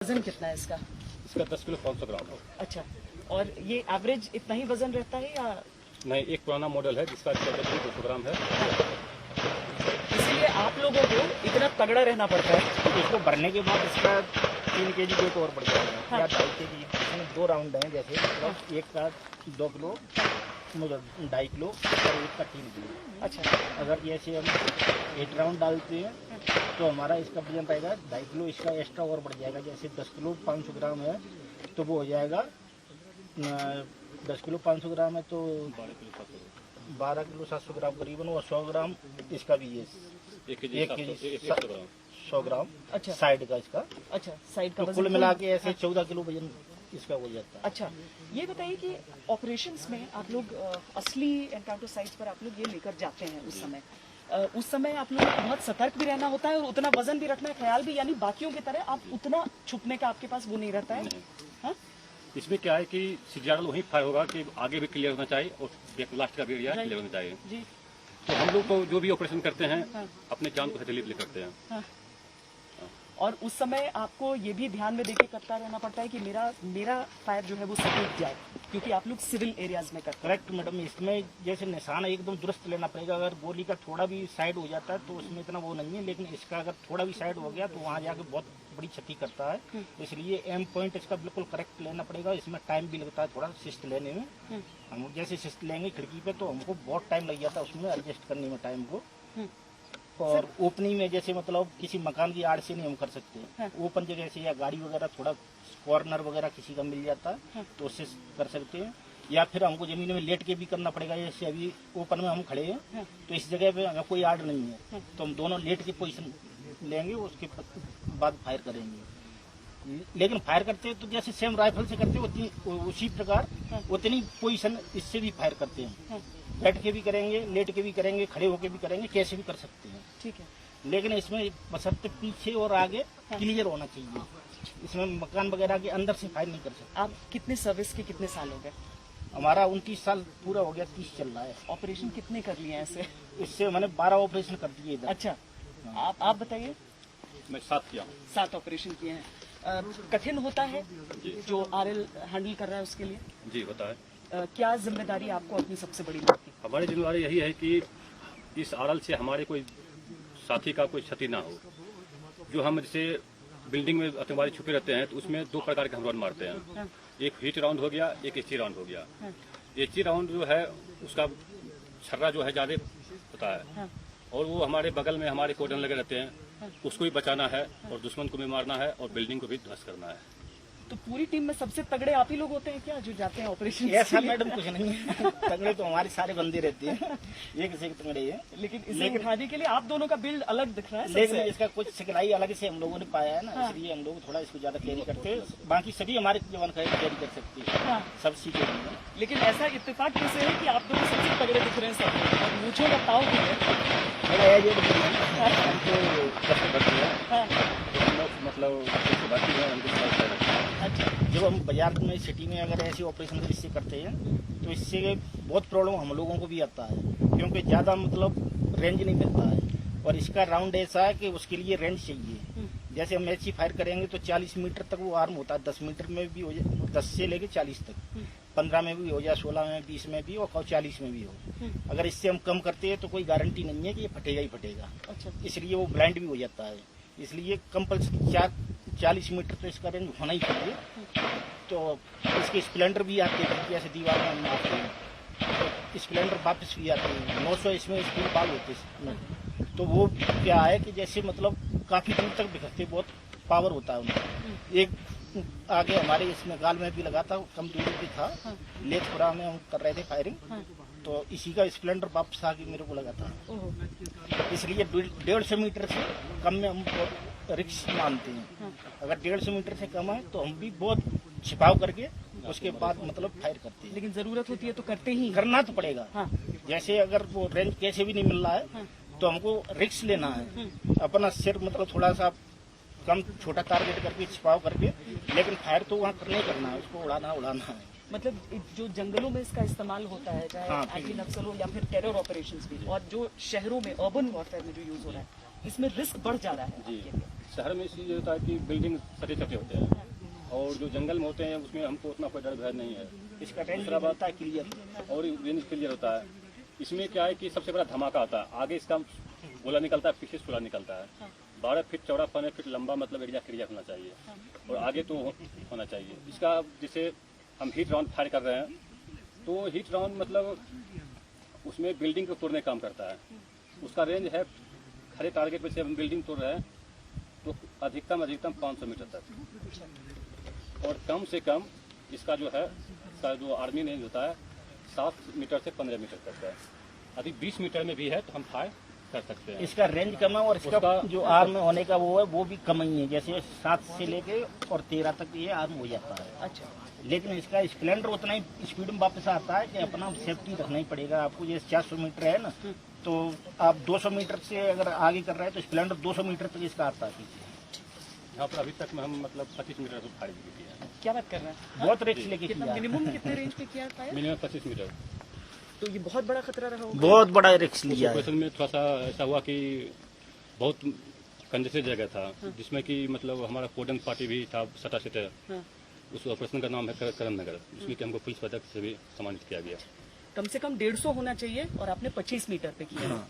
वजन कितना है इसका? इसका 10 किलो 500 ग्राम है। अच्छा, और ये एवरेज इतना ही वजन रहता है या? नहीं, एक पुराना मॉडल है जिसका 14 किलो 200 ग्राम है। इसीलिए आप लोगों को इतना तगड़ा रहना पड़ता है। इसको भरने के बाद इसका 3 केजी वेट और बढ़ जाएगा। हाँ। या 2.5 केजी, इसमें 2 राउंड हैं जैसे, मतलब एक का 2 किलो, 2.5 किलो और एक का 3 किलो। अच्छा, अगर जैसे हम 8 राउंड डालते हैं तो हमारा इसका वजन रहेगा 2.5 किलो, इसका एक्स्ट्रा और बढ़ जाएगा। जैसे 10 किलो 500 ग्राम है तो वो हो जाएगा 10 किलो 500 ग्राम है तो 12 किलो 700 ग्राम करीबन, और 100 ग्राम इसका भी है, 1 केजी 100 ग्राम। अच्छा, साइड का इसका। अच्छा, साइड का तो वजन कुल मिला के ऐसे 14 किलो वजन इसका हो जाता है। अच्छा, ये बताइए कि ऑपरेशंस में आप लोग असली एनकाउंटर साइट्स पर आप लोग ये लेकर जाते हैं उस समय आप लोग को बहुत सतर्क भी रहना होता है और उतना वजन भी रखना है, ख्याल भी, यानी बाकियों की तरह आप उतना छुपने का आपके पास वो नहीं रहता है। हाँ? इसमें क्या है कि सिग्नल वहीं फायर होगा कि आगे भी क्लियर होना चाहिए और लास्ट का भी एरिया क्लियर होना चाहिए जी। तो हम लोग को जो भी ऑपरेशन करते हैं हाँ। अपने जान को हथेली पे करते हैं। हाँ। और उस समय आपको ये भी ध्यान में देके करता रहना पड़ता है कि मेरा फायर जो है वो सटीक जाए, क्योंकि आप लोग सिविल एरियाज में करते हैं। करेक्ट मैडम, इसमें जैसे निशान एकदम दुरुस्त लेना पड़ेगा। अगर गोली का थोड़ा भी साइड हो जाता है तो उसमें इतना वो नहीं है, लेकिन इसका अगर थोड़ा भी साइड हो गया तो वहाँ जाके बहुत बड़ी क्षति करता है। इसलिए एम पॉइंट इसका बिल्कुल करेक्ट लेना पड़ेगा। इसमें टाइम भी लगता है थोड़ा शिस्त लेने में। हम जैसे शिस्त लेंगे खिड़की पे तो हमको बहुत टाइम लग जाता है उसमें एडजस्ट करने में टाइम को। और ओपनिंग में जैसे मतलब किसी मकान की आड़ से नहीं हम कर सकते। हाँ। ओपन जगह से या गाड़ी वगैरह थोड़ा कॉर्नर वगैरह किसी का मिल जाता है तो उससे कर सकते हैं, या फिर हमको जमीन में लेट के भी करना पड़ेगा। जैसे अभी ओपन में हम खड़े हैं तो इस जगह पे हमें कोई आड़ नहीं है तो हम दोनों लेट की पोजीशन लेंगे, उसके बाद फायर करेंगे। लेकिन फायर करते हैं तो जैसे सेम राइफल से करते हैं उसी प्रकार उतनी पोजीशन इससे भी फायर करते हैं। बैठ के भी करेंगे, लेट के भी करेंगे, खड़े होके भी करेंगे, कैसे भी कर सकते हैं। ठीक है, लेकिन इसमें बशर्ते पीछे और आगे क्लियर होना चाहिए। इसमें मकान वगैरह के अंदर से फायर नहीं कर सकते। आप कितने सर्विस के कितने साल हो गए? हमारा 29 साल पूरा हो गया, 30 चल रहा है। ऑपरेशन कितने कर लिए हैं ऐसे? इससे मैंने 12 ऑपरेशन कर दिए इधर। अच्छा, आप बताइए। मैं 7 किया हूँ। 7 ऑपरेशन किए हैं। कठिन होता है जो आरएल हैंडल कर रहा है उसके लिए? जी होता है। क्या जिम्मेदारी आपको अपनी सबसे बड़ी लगती है? हमारी जिम्मेदारी यही है कि इस आरएल से हमारे कोई साथी का कोई क्षति ना हो। जो हम जैसे बिल्डिंग में आतंकवादी छुपे रहते हैं तो उसमें 2 प्रकार के हम राउंड मारते हैं। एक हीट राउंड हो गया, एक एचई राउंड हो गया। एचई राउंड जो है उसका छर्रा जो है ज्यादा होता है और वो हमारे बगल में हमारे कोडन लगे रहते हैं, उसको भी बचाना है और दुश्मन को भी मारना है और बिल्डिंग को भी ध्वस्त करना है। तो पूरी टीम में सबसे तगड़े आप ही लोग होते हैं क्या जो जाते हैं ऑपरेशन? ऐसा मैडम कुछ नहीं है। तगड़े तो हमारे सारे बंदे रहते हैं, एक से एक तगड़े हैं। लेकिन इसे उठाने के लिए आप दोनों का बिल्ड अलग दिख रहा है। लेकिन इसका कुछ सिखलाई अलग से हम लोगों ने पाया है ना, इसलिए हम लोग थोड़ा इसको ज्यादा कैरी करते हैं। बाकी सभी हमारे जवान कैरी कर सकते हैं। हाँ। सब सीखे हैं। लेकिन ऐसा इत्तेफाक कैसे है कि आप दोनों सबसे तगड़े दिख रहे हैं सब, और मूंछों का ताव भी है। मेरा एज हमको कष्ट करती है। हाँ। मतलब भर्ती है अच्छा, जब हम बाजार में सिटी में अगर ऐसे ऑपरेशन इससे करते हैं तो इससे बहुत प्रॉब्लम हम लोगों को भी आता है, क्योंकि ज्यादा मतलब रेंज नहीं मिलता है। और इसका राउंड ऐसा है कि उसके लिए रेंज चाहिए। जैसे हम ऐसी फायर करेंगे तो 40 मीटर तक वो आर्म होता है, 10 मीटर में भी हो जाए, 10 से लेके 40 तक, 15 में भी हो जाए, 16 में, 20 में भी और 40 में भी हो। अगर इससे हम कम करते हैं तो कोई गारंटी नहीं है कि ये फटेगा ही फटेगा। अच्छा, इसलिए वो ब्लाइंड भी हो जाता है। इसलिए कंपल्सरी 40 मीटर तो इसका रेंज होना ही चाहिए। तो इसके स्प्लेंडर भी आते हैं, जैसे दीवार में हम आते हैं तो स्प्लेंडर वापस भी आते हैं। 900 इसमें स्पीड पाल होते हैं। तो वो क्या है कि जैसे मतलब काफी दूर तक बिखरते, बहुत पावर होता है उनका। एक आगे हमारे इसमें गाल में भी लगा था, कम दूरी पे था, लेथपुरा में हम कर रहे थे फायरिंग, तो इसी का स्प्लेंडर वापस आके मेरे को लगा था। इसलिए 150 मीटर से कम में हम बहुत रिस्क मानते हैं। अगर 150 मीटर से कम है तो हम भी बहुत छिपाव करके उसके बाद मतलब फायर करते हैं। लेकिन जरूरत होती है तो करते ही करना तो पड़ेगा। हाँ। जैसे अगर वो रेंज कैसे भी नहीं मिल रहा है तो हमको रिस्क लेना है। अपना सिर मतलब थोड़ा सा कम छोटा टारगेट करके छिपाव करके, लेकिन फायर तो वहाँ करना ही करना है, उसको उड़ाना है। मतलब जो जंगलों में इसका इस्तेमाल होता है, चाहे एंटी नक्सल हो या फिर टेरर ऑपरेशंस भी, और जो शहरों में अर्बन वॉरफेयर में जो यूज हो रहा है, इसमें रिस्क बढ़ जा रहा है जी आपके लिए। शहर में इसलिए होता है कि बिल्डिंग सटे सटे होते हैं और जो जंगल में होते हैं उसमें हमको उतना कोई डर भय नहीं है। इसका रेंज दूसरा बात होता है क्लियर। और रेंज क्लियर होता है। इसमें क्या है कि सबसे बड़ा धमाका आता है, आगे इसका गोला निकलता है, पीछे सोला निकलता है। 12 फीट चौड़ा 15 फीट लंबा मतलब एरिया क्लियर होना चाहिए और आगे तो होना चाहिए। इसका जैसे हम हीट राउंड फायर कर रहे हैं तो हीट राउंड मतलब उसमें बिल्डिंग को तोड़ने का काम करता है। उसका रेंज है खड़े टारगेट पे से हम बिल्डिंग तोड़ रहे हैं तो अधिकतम 500 मीटर तक और कम से कम इसका जो है इसका जो आर्मी रेंज होता है 7 मीटर से 15 मीटर तक है। यदि 20 मीटर में भी है तो हम फायर कर सकते हैं। इसका रेंज कम है और इसका उसका- जो आर्म होने का वो है वो भी कम ही है। जैसे 7 से लेके और 13 तक ये आर्म हो जाता है। अच्छा, लेकिन इसका स्प्लेंडर उतना ही स्पीड में वापस आता है कि अपना सेफ्टी रखना ही पड़ेगा आपको। जैसे 400 मीटर है ना तो आप 200 मीटर से अगर आगे कर रहे हैं तो स्प्लेंडर 200 मीटर तक इसका आता है पीछे। यहाँ पर अभी तक में हम मतलब 25 मीटर से फायर भी किया है। क्या बात कर रहे हैं? बहुत रिस्क लेके कितना किया है। मिनिमम कितने रेंज पे किया था? Minimum 25 metre. तो ये बहुत बड़ा खतरा रहा होगा। बहुत बड़ा रिस्क लिया है। ऑपरेशन में थोड़ा सा ऐसा हुआ कि बहुत कंजेस्टेड जगह था जिसमें कि मतलब हमारा कोडन पार्टी भी था सटा सटे। हाँ। उस ऑपरेशन का नाम है करण नगर, जिसमें कि हमको पुलिस पदक से भी सम्मानित किया गया। कम से कम 150 होना चाहिए और आपने 25 मीटर पे किया।